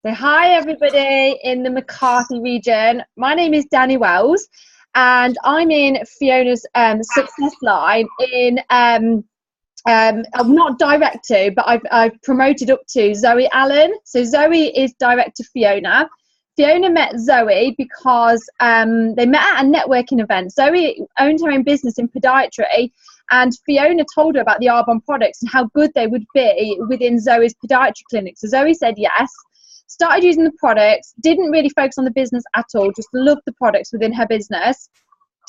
So hi everybody in the Mccarthy region. My name is Danny Wells and I'm in Fiona's success line in I'm not direct to, but I've promoted up to Zoe Allen. So Zoe is direct to Fiona. Fiona met Zoe because they met at a networking event. Zoe owned her own business in podiatry, and Fiona told her about the Arbonne products and how good they would be within Zoe's podiatry clinic. So Zoe said yes, started using the products, didn't really focus on the business at all, just loved the products within her business.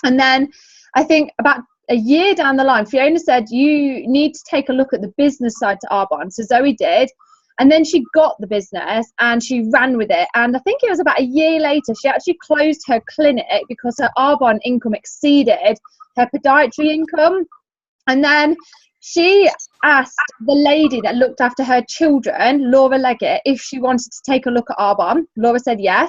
And then I think about a year down the line, Fiona said, you need to take a look at the business side to Arbonne. So Zoe did. And then she got the business and she ran with it. And I think it was about a year later, she actually closed her clinic because her Arbonne income exceeded her podiatry income. And then she asked the lady that looked after her children, Laura Leggett, if she wanted to take a look at Arbonne. Laura said yes.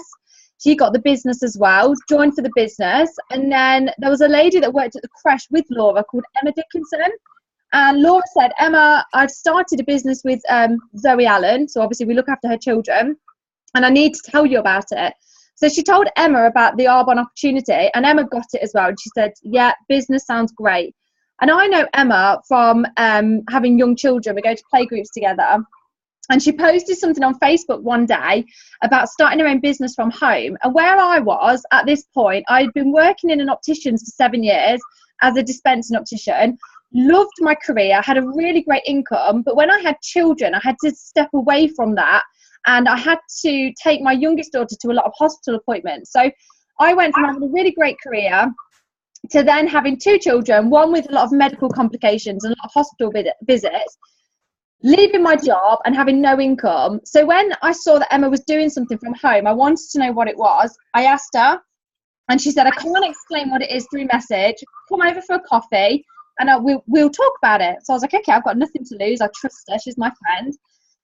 She got the business as well, joined for the business. And then there was a lady that worked at the creche with Laura called Emma Dickinson. And Laura said, Emma, I've started a business with Zoe Allen. So obviously we look after her children. And I need to tell you about it. So she told Emma about the Arbonne opportunity. And Emma got it as well. And she said, yeah, business sounds great. And I know Emma from having young children. We go to playgroups together. And she posted something on Facebook one day about starting her own business from home. And where I was at this point, I'd been working in an optician's for 7 years as a dispensing optician, loved my career, had a really great income. But when I had children, I had to step away from that. And I had to take my youngest daughter to a lot of hospital appointments. So I went from having a really great career to then having 2 children, one with a lot of medical complications and a lot of hospital visits, leaving my job and having no income. So when I saw that Emma was doing something from home, I wanted to know what it was. I asked her and she said, I can't explain what it is through message. Come over for a coffee and we'll talk about it. So I was like, okay, I've got nothing to lose. I trust her. She's my friend.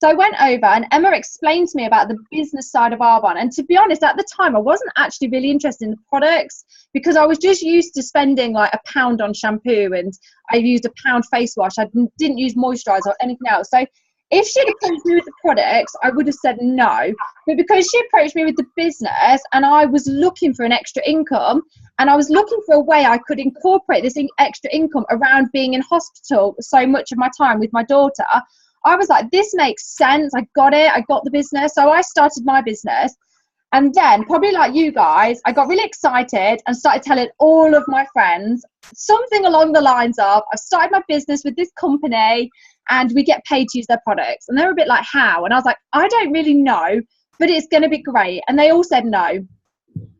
So I went over and Emma explained to me about the business side of Arbonne. And to be honest, at the time, I wasn't actually really interested in the products because I was just used to spending like £1 on shampoo and I used £1 face wash. I didn't use moisturiser or anything else. So if she'd approached me with the products, I would have said no. But because she approached me with the business and I was looking for an extra income and I was looking for a way I could incorporate this extra income around being in hospital so much of my time with my daughter, I was like, this makes sense. I got it. I got the business. So I started my business. And then, probably like you guys, I got really excited and started telling all of my friends something along the lines of, I've started my business with this company and we get paid to use their products. And they were a bit like, how? And I was like, I don't really know, but it's going to be great. And they all said no.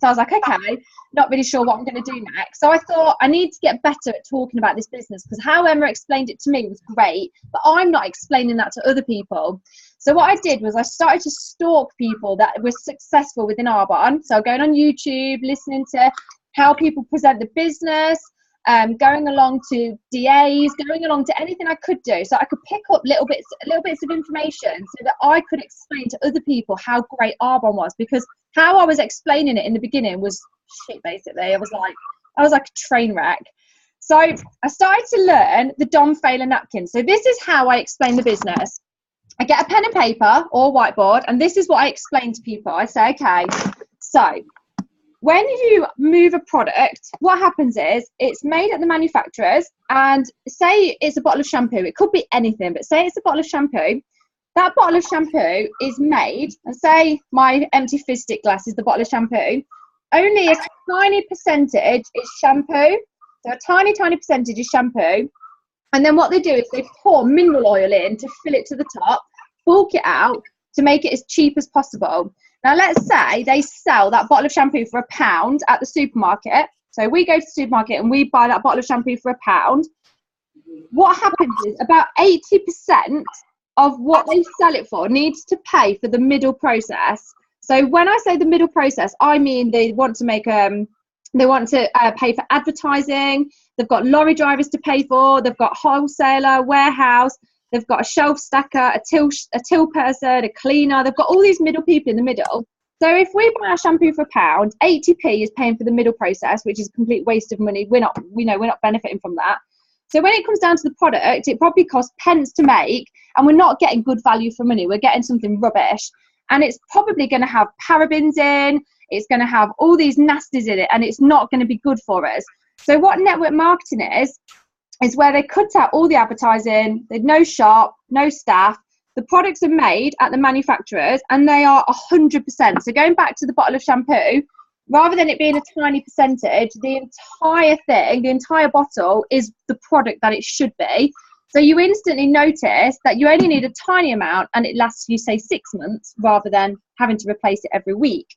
So I was like, okay, not really sure what I'm going to do next. So I thought I need to get better at talking about this business because how Emma explained it to me was great, but I'm not explaining that to other people. So what I did was I started to stalk people that were successful within Arbonne. So going on YouTube, listening to how people present the business, going along to DAs, going along to anything I could do so I could pick up little bits of information so that I could explain to other people how great Arbonne was, because how I was explaining it in the beginning was shit basically. I was like a train wreck. So I started to learn the Dom Failer napkin. So this is how I explain the business. I get a pen and paper or whiteboard and this is what I explain to people. I say, okay, so when you move a product, what happens is it's made at the manufacturers, and say it's a bottle of shampoo. It could be anything, but say it's a bottle of shampoo. That bottle of shampoo is made, and say my empty fizz stick glass is the bottle of shampoo. Only a tiny percentage is shampoo. So a tiny, tiny percentage is shampoo. And then what they do is they pour mineral oil in to fill it to the top, bulk it out to make it as cheap as possible. Now, let's say they sell that bottle of shampoo for £1 at the supermarket. So we go to the supermarket and we buy that bottle of shampoo for £1. What happens is about 80% of what they sell it for needs to pay for the middle process. So when I say the middle process, I mean they want to make pay for advertising. They've got lorry drivers to pay for. They've got wholesaler, warehouse. They've got a shelf stacker, a till person, a cleaner. They've got all these middle people in the middle. So if we buy our shampoo for £1, 80p is paying for the middle process, which is a complete waste of money. We're not benefiting from that. So when it comes down to the product, it probably costs pence to make, and we're not getting good value for money. We're getting something rubbish. and it's probably going to have parabens in, it's going to have all these nasties in it, and it's not going to be good for us. So what network marketing is where they cut out all the advertising, there's no shop, no staff, the products are made at the manufacturers, and they are 100%. So going back to the bottle of shampoo, rather than it being a tiny percentage, the entire thing, the entire bottle is the product that it should be. So you instantly notice that you only need a tiny amount and it lasts you, say, 6 months rather than having to replace it every week.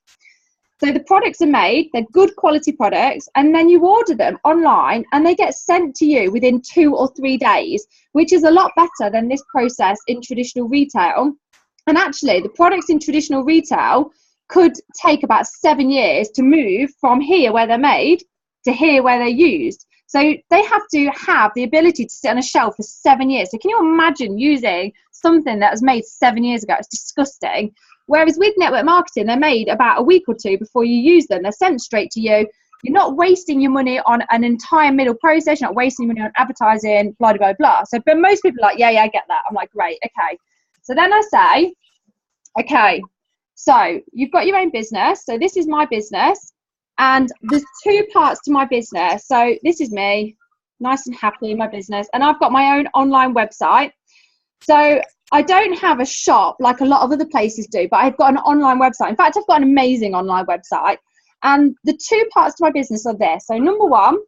So the products are made, they're good quality products, and then you order them online and they get sent to you within 2 or 3 days, which is a lot better than this process in traditional retail. And actually, the products in traditional retail could take about 7 years to move from here where they're made to here where they're used. So they have to have the ability to sit on a shelf for 7 years. So can you imagine using something that was made 7 years ago? It's disgusting. Whereas with network marketing, they're made about a week or two before you use them. They're sent straight to you. You're not wasting your money on an entire middle process. You're not wasting your money on advertising, blah, blah, blah. So, but most people are like, yeah, I get that. I'm like, great, okay. So then I say, okay, so you've got your own business. So this is my business. And there's 2 parts to my business. So this is me, nice and happy in my business. And I've got my own online website. So I don't have a shop like a lot of other places do, but I've got an online website. In fact, I've got an amazing online website. And the 2 parts to my business are this. So number 1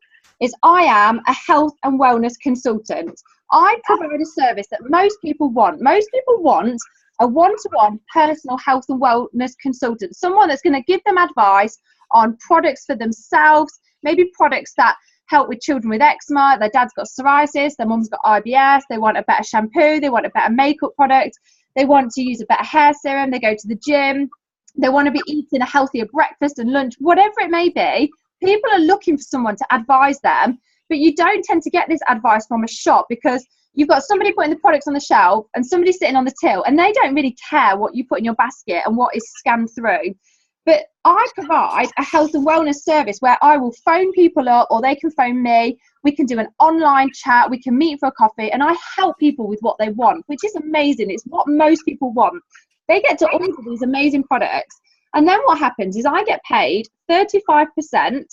is I am a health and wellness consultant. I provide a service that most people want. Most people want a one-to-one personal health and wellness consultant, someone that's going to give them advice on products for themselves, maybe products that help with children with eczema, their dad's got psoriasis, their mum's got IBS, they want a better shampoo, they want a better makeup product, they want to use a better hair serum, they go to the gym, they want to be eating a healthier breakfast and lunch, whatever it may be. People are looking for someone to advise them, but you don't tend to get this advice from a shop because you've got somebody putting the products on the shelf and somebody sitting on the till, and they don't really care what you put in your basket and what is scanned through. But I provide a health and wellness service where I will phone people up, or they can phone me. We can do an online chat. We can meet for a coffee, and I help people with what they want, which is amazing. It's what most people want. They get to order these amazing products. And then what happens is I get paid 35%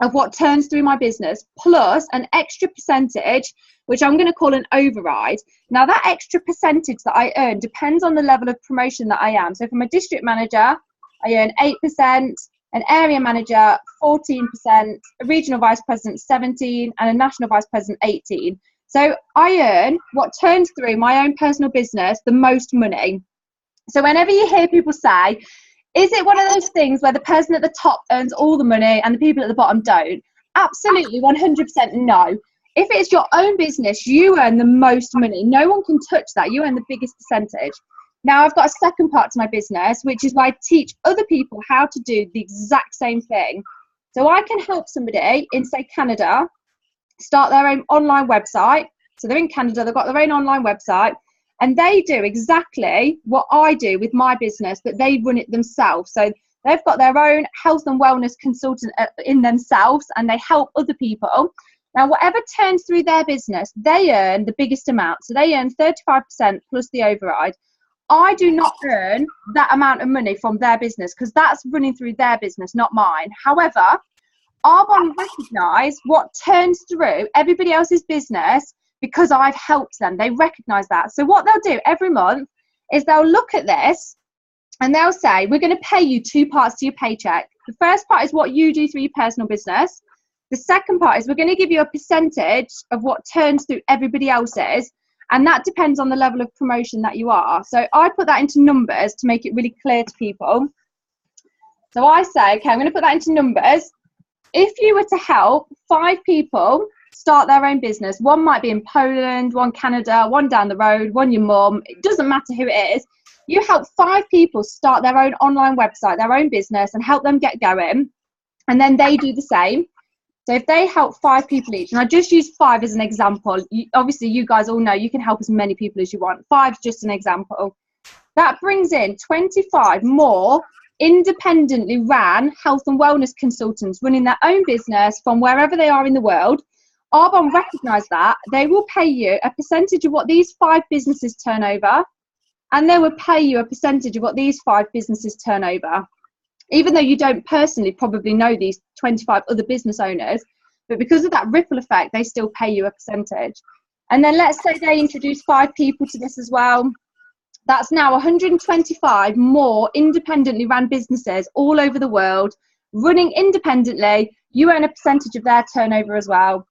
of what turns through my business, plus an extra percentage, which I'm going to call an override. Now, that extra percentage that I earn depends on the level of promotion that I am. So from a district manager, I earn 8%, an area manager 14%, a regional vice president 17%, and a national vice president 18%. So I earn what turns through my own personal business the most money. So whenever you hear people say, is it one of those things where the person at the top earns all the money and the people at the bottom don't? Absolutely, 100% no. If it's your own business, you earn the most money. No one can touch that. You earn the biggest percentage. Now, I've got a second part to my business, which is where I teach other people how to do the exact same thing. So I can help somebody in, say, Canada, start their own online website. So they're in Canada, they've got their own online website, and they do exactly what I do with my business, but they run it themselves. So they've got their own health and wellness consultant in themselves, and they help other people. Now, whatever turns through their business, they earn the biggest amount. So they earn 35% plus the override. I do not earn that amount of money from their business because that's running through their business, not mine. However, Arbonne recognise what turns through everybody else's business because I've helped them. They recognise that. So what they'll do every month is they'll look at this and they'll say, we're going to pay you 2 parts to your paycheck. The first part is what you do through your personal business. The second part is we're going to give you a percentage of what turns through everybody else's. And that depends on the level of promotion that you are. So I put that into numbers to make it really clear to people. So I say, okay, I'm going to put that into numbers. If you were to help 5 people start their own business, one might be in Poland, one Canada, one down the road, one your mum, it doesn't matter who it is. You help 5 people start their own online website, their own business, and help them get going. And then they do the same. So if they help 5 people each, and I just use 5 as an example, obviously you guys all know you can help as many people as you want. 5's just an example. That brings in 25 more independently ran health and wellness consultants running their own business from wherever they are in the world. Arbonne recognise that. They will pay you a percentage of what these 5 businesses turn over. and they will pay you a percentage of what these 5 businesses turn over, even though you don't personally probably know these 25 other business owners. But because of that ripple effect, they still pay you a percentage. And then let's say they introduce 5 people to this as well. That's now 125 more independently run businesses all over the world running independently. You earn a percentage of their turnover as well.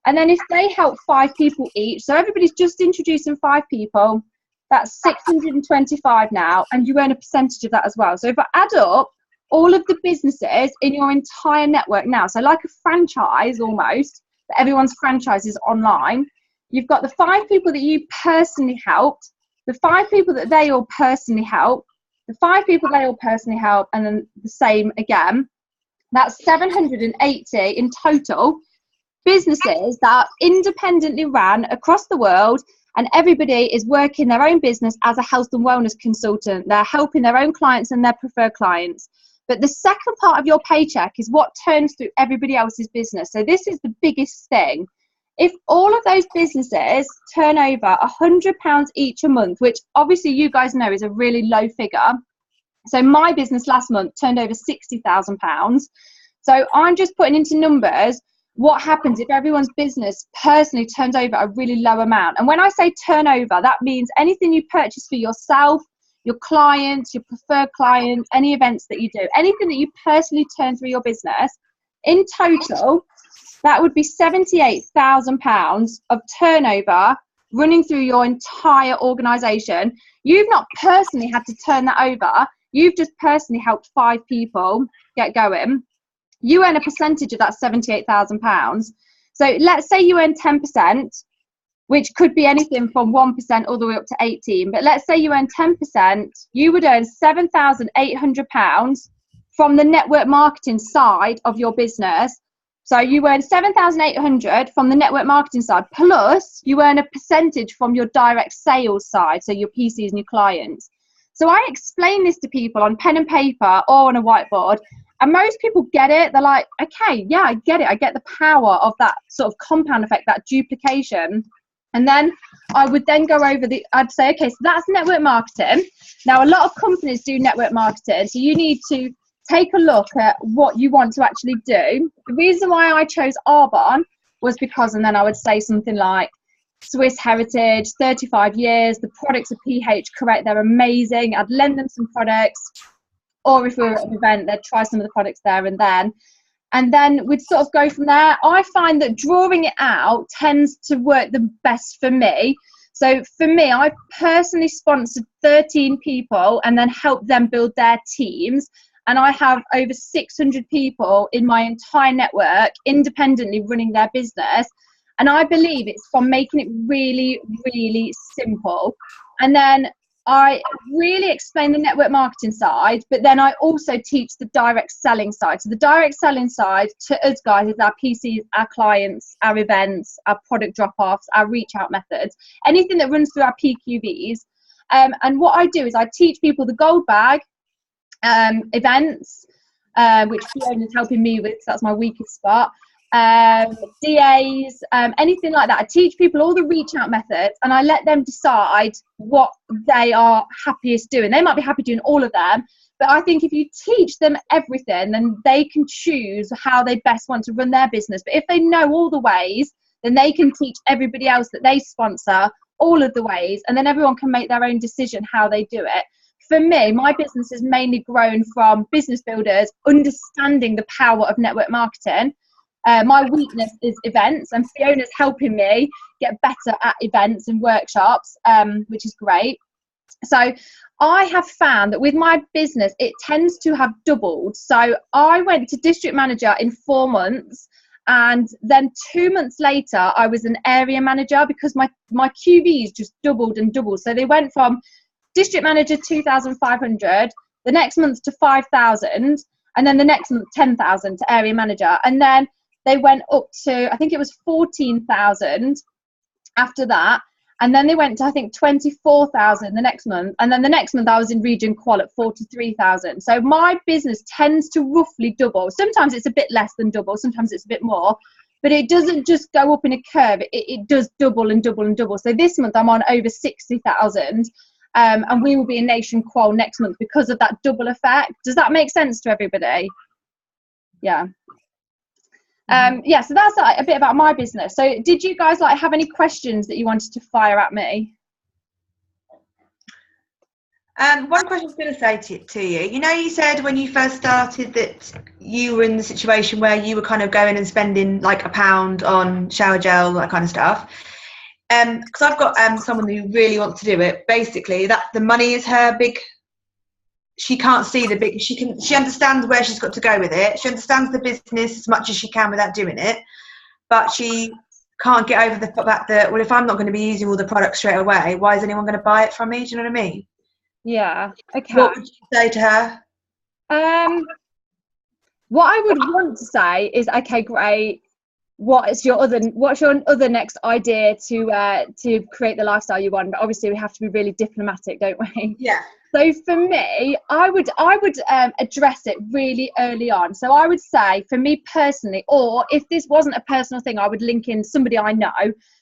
And then if they help 5 people each, so everybody's just introducing 5 people, that's 625 now, and you earn a percentage of that as well. So if I add up all of the businesses in your entire network now, so like a franchise almost, but everyone's franchise is online, you've got the 5 people that you personally helped, the 5 people that they all personally help, the 5 people they all personally help, and then the same again. That's 780 in total businesses that are independently ran across the world, and everybody is working their own business as a health and wellness consultant. They're helping their own clients and their preferred clients. But the second part of your paycheck is what turns through everybody else's business. So this is the biggest thing. If all of those businesses turn over £100 each a month, which obviously you guys know is a really low figure. So my business last month turned over £60,000. So I'm just putting into numbers what happens if everyone's business personally turns over a really low amount. And when I say turnover, that means anything you purchase for yourself, your clients, your preferred clients, any events that you do, anything that you personally turn through your business, in total, that would be £78,000 of turnover running through your entire organisation. You've not personally had to turn that over. You've just personally helped 5 people get going. You earn a percentage of that £78,000. So let's say you earn 10%, which could be anything from 1% all the way up to 18%. But let's say you earn 10%, you would earn £7,800 from the network marketing side of your business. So you earn £7,800 from the network marketing side, plus you earn a percentage from your direct sales side, so your PCs and your clients. So I explain this to people on pen and paper or on a whiteboard, and most people get it. They're like, okay, yeah, I get it. I get the power of that sort of compound effect, that duplication. And then I would then go over I'd say, okay, so that's network marketing. Now, a lot of companies do network marketing, so you need to take a look at what you want to actually do. The reason why I chose Arbonne was because, and then I would say something like Swiss heritage, 35 years, the products are pH correct, they're amazing. I'd lend them some products, or if we were at an event, they'd try some of the products there and then we'd sort of go from there. I find that drawing it out tends to work the best for me. So for me, I personally sponsored 13 people and then helped them build their teams. And I have over 600 people in my entire network independently running their business. And I believe it's from making it really, really simple. And then I really explain the network marketing side, but then I also teach the direct selling side. So the direct selling side to us guys is our PCs, our clients, our events, our product drop-offs, our reach out methods, anything that runs through our PQVs. And what I do is I teach people the gold bag, events, which Fiona's helping me with, so that's my weakest spot. DAs, anything like that. I teach people all the reach out methods, and I let them decide what they are happiest doing. They might be happy doing all of them, but I think if you teach them everything, then they can choose how they best want to run their business. But if they know all the ways, then they can teach everybody else that they sponsor all of the ways, and then everyone can make their own decision how they do it. For me, my business has mainly grown from business builders understanding the power of network marketing. My weakness is events, and Fiona's helping me get better at events and workshops, which is great. So I have found that with my business, it tends to have doubled. So I went to district manager in 4 months, and then 2 months later, I was an area manager because my QVs just doubled and doubled. So they went from district manager 2,500, the next month to 5,000, and then the next month 10,000 to area manager, and then they went up to, I think it was 14,000 after that. And then they went to, I think, 24,000 the next month. And then the next month I was in region qual at 43,000. So my business tends to roughly double. Sometimes it's a bit less than double. Sometimes it's a bit more. But it doesn't just go up in a curve. It does double and double and double. So this month I'm on over 60,000. and we will be in Nation Qual next month because of that double effect. Does that make sense to everybody? Yeah. Yeah, so that's like a bit about my business. So did you guys like have any questions that you wanted to fire at me? One question I was going to say to you, you know, you said when you first started that you were in the situation where you were kind of going and spending like £1 on shower gel, that kind of stuff. Because I've got someone who really wants to do it. Basically, that the money is her big. She can't see the big. She understands where she's got to go with it. She understands the business as much as she can without doing it, but she can't get over the fact that, well, if I'm not going to be using all the products straight away, why is anyone going to buy it from me? Do you know what I mean? Yeah. Okay. What would you say to her? What I would want to say is, okay, great. What's your other next idea to create the lifestyle you want? But obviously we have to be really diplomatic, don't we? Yeah. So for me, I would address it really early on. So I would say, for me personally, or if this wasn't a personal thing, I would link in somebody I know.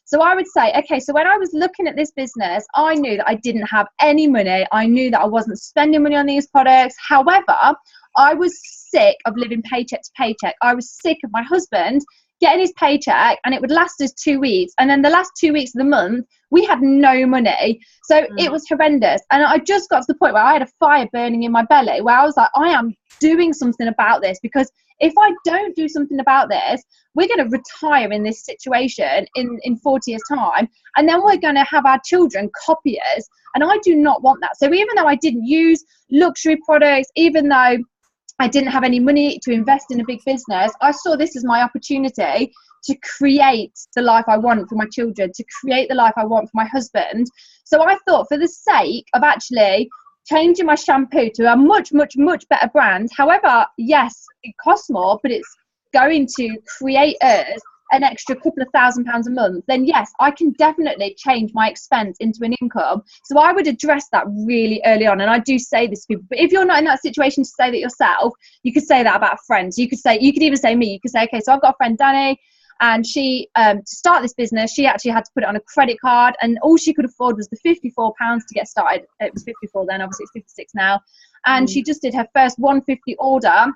So I would say, okay, so when I was looking at this business, I knew that I didn't have any money. I knew that I wasn't spending money on these products. However, I was sick of living paycheck to paycheck. I was sick of my husband getting his paycheck and it would last us 2 weeks, and then the last 2 weeks of the month we had no money. So it was horrendous, and I just got to the point where I had a fire burning in my belly, where I was like, I am doing something about this, because if I don't do something about this, we're going to retire in this situation in 40 years time, and then we're going to have our children copy us, and I do not want that. So even though I didn't use luxury products, even though I didn't have any money to invest in a big business, I saw this as my opportunity to create the life I want for my children, to create the life I want for my husband. So I thought, for the sake of actually changing my shampoo to a much, much, much better brand, however, yes, it costs more, but it's going to create us an extra couple of £1,000s a month, then yes, I can definitely change my expense into an income. So I would address that really early on, and I do say this to people. But if you're not in that situation to say that yourself, you could say that about friends. You could even say me. You could say, okay, so I've got a friend, Danny, and she to start this business, she actually had to put it on a credit card, and all she could afford was the £54 to get started. It was 54 then, obviously it's 56 now, and she just did her first 150 order.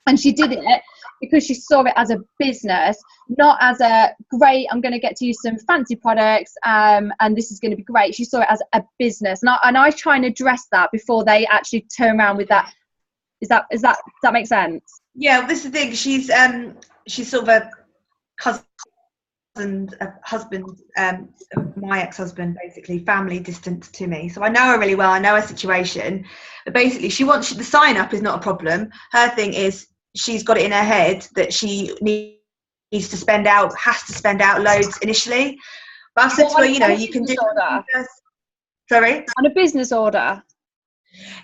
And she did it because she saw it as a business, not as a great, I'm going to get to use some fancy products and this is going to be great. She saw it as a business. And I try and address that before they actually turn around with that. Does that make sense? Yeah, this is the thing. She's sort of a cousin, a husband, my ex-husband, basically family distant to me. So I know her really well. I know her situation. But basically, the sign up is not a problem. Her thing is, she's got it in her head that she has to spend out loads initially. But I've said to her, you know, you can do first. Sorry? On a business order.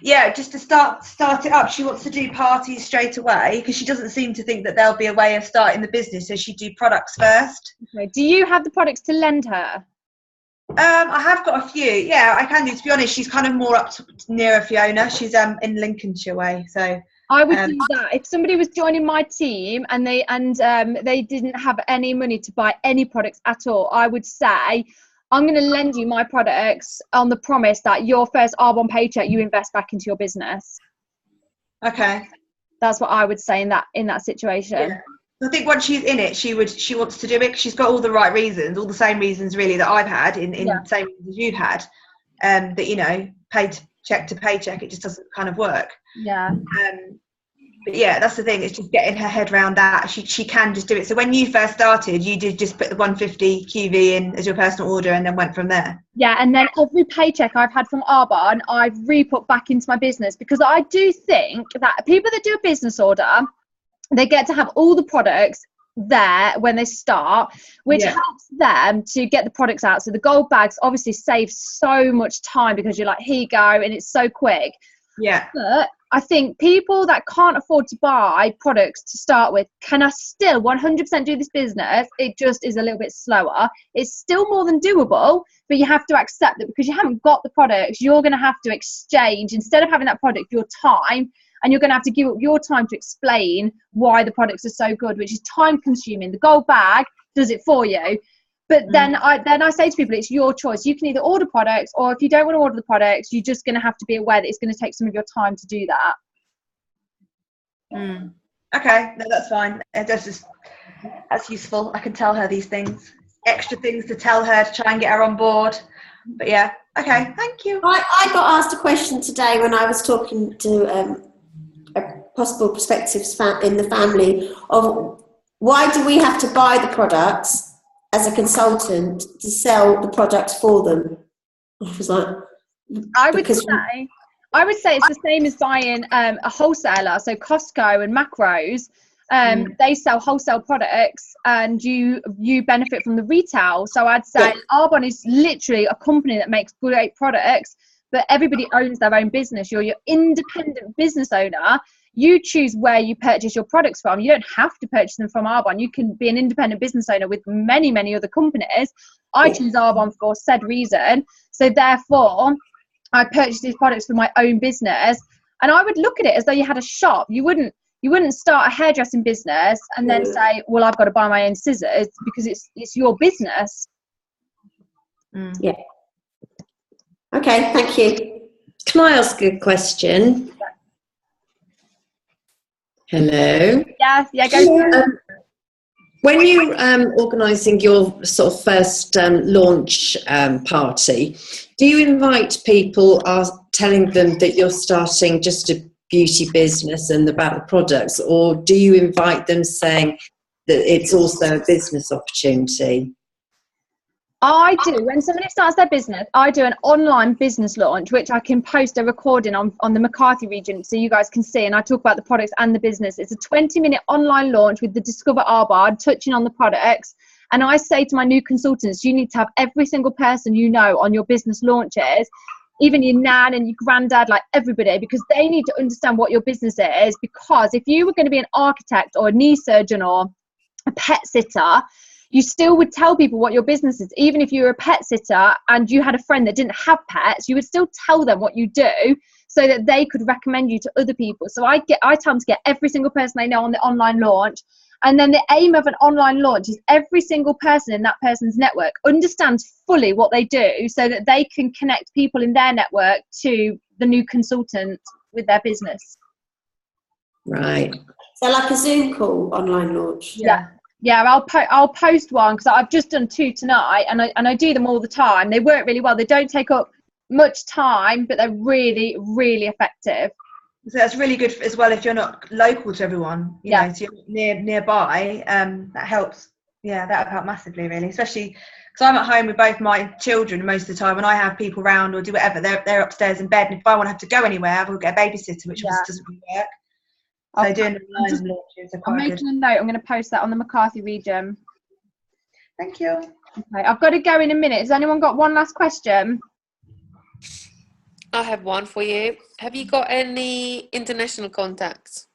Yeah, just to start it up. She wants to do parties straight away because she doesn't seem to think that there'll be a way of starting the business, so she'd do products first. Okay. Do you have the products to lend her? I have got a few. Yeah, I can do. To be honest, she's kind of more up to nearer Fiona. She's in Lincolnshire way, so I would do that. If somebody was joining my team and they didn't have any money to buy any products at all, I would say, I'm going to lend you my products on the promise that your first R1 paycheck you invest back into your business. Okay. That's what I would say in that situation. Yeah. I think once she's in it, she wants to do it because she's got all the right reasons, all the same reasons really that I've had in the same reasons as you've had. That, you know, paycheck to paycheck, it just doesn't kind of work. Yeah. But yeah, that's the thing. It's just getting her head around that. She can just do it. So when you first started, you did just put the 150 QV in as your personal order and then went from there. Yeah, and then every paycheck I've had from Arbonne, I've re-put back into my business, because I do think that people that do a business order, they get to have all the products there when they start, which helps them to get the products out. So the gold bags obviously save so much time because you're like, here you go, and it's so quick. Yeah. But I think people that can't afford to buy products to start with can still 100% do this business. It just is a little bit slower. It's still more than doable, but you have to accept that because you haven't got the products, you're going to have to exchange, instead of having that product, your time, and you're going to have to give up your time to explain why the products are so good, which is time consuming. The gold bag does it for you, But then I say to people, it's your choice. You can either order products, or if you don't want to order the products, you're just going to have to be aware that it's going to take some of your time to do that. Okay, no, that's fine. That's useful. I can tell her these things, extra things to tell her to try and get her on board. But yeah, okay, thank you. I got asked a question today when I was talking to a possible prospective in the family of why do we have to buy the products as a consultant to sell the products for them? I was like, I would say it's the same as buying a wholesaler. So Costco and Macros, they sell wholesale products, and you benefit from the retail. So I'd say Arbonne is literally a company that makes great products, but everybody owns their own business. You're your independent business owner. You choose where you purchase your products from. You don't have to purchase them from Arbonne. You can be an independent business owner with many, many other companies. I choose Arbonne for said reason. So therefore, I purchase these products for my own business. And I would look at it as though you had a shop. You wouldn't start a hairdressing business and then say, well, I've got to buy my own scissors, because it's your business. Yeah. Okay, thank you. Can I ask a question? Hello. Yeah, go. When you're organising your sort of first launch party, do you invite people, telling them that you're starting just a beauty business and about the products, or do you invite them saying that it's also a business opportunity? I do. When somebody starts their business, I do an online business launch, which I can post a recording on the Mccarthy region so you guys can see. And I talk about the products and the business. It's a 20-minute online launch with the Discover Arbonne, touching on the products. And I say to my new consultants, you need to have every single person you know on your business launches, even your nan and your granddad, like everybody, because they need to understand what your business is. Because if you were going to be an architect or a knee surgeon or a pet sitter, you still would tell people what your business is. Even if you were a pet sitter and you had a friend that didn't have pets, you would still tell them what you do so that they could recommend you to other people. So I tell them to get every single person they know on the online launch. And then the aim of an online launch is every single person in that person's network understands fully what they do so that they can connect people in their network to the new consultant with their business. Right. So like a Zoom call online launch? Yeah, I'll post one, because I've just done 2 tonight, and I do them all the time. They work really well. They don't take up much time, but they're really, really effective. So that's really good as well if you're not local to everyone, you know, so you're nearby. That helps. Yeah, that would help massively, really, especially because I'm at home with both my children most of the time. When I have people around or do whatever, they're upstairs in bed, and if I want to have to go anywhere, I will get a babysitter, which doesn't really work. So doing online launches are quite good. I'm making a note. I'm going to post that on the Mccarthy region. Thank you. Okay, I've got to go in a minute. Has anyone got one last question? I have one for you. Have you got any international contacts?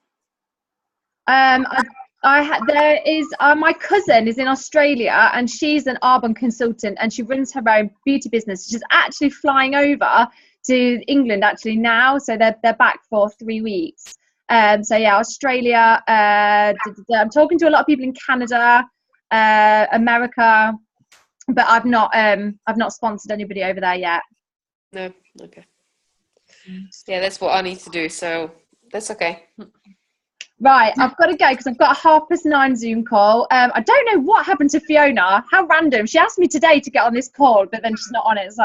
There is my cousin is in Australia, and she's an Arbonne consultant, and she runs her own beauty business. She's actually flying over to England actually now, so they're back for 3 weeks. So yeah, Australia. I'm talking to a lot of people in Canada, America, but I've not sponsored anybody over there yet. No, okay. Yeah, that's what I need to do, so that's okay. Right, I've got to go because I've got a 9:30 Zoom call. I don't know what happened to Fiona. How random. She asked me today to get on this call, but then she's not on it, so.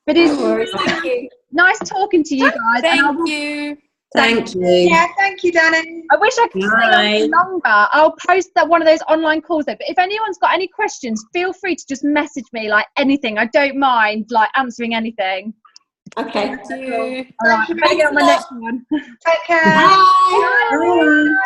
But it's nice talking to you guys. Thank you. Thank you. Yeah, thank you, Danny. I wish I could stay on longer. I'll post one of those online calls though. But if anyone's got any questions, feel free to just message me, like anything. I don't mind like answering anything. Okay. Thank you. All right, I'm going to get on my next one. Take care. Bye. Bye.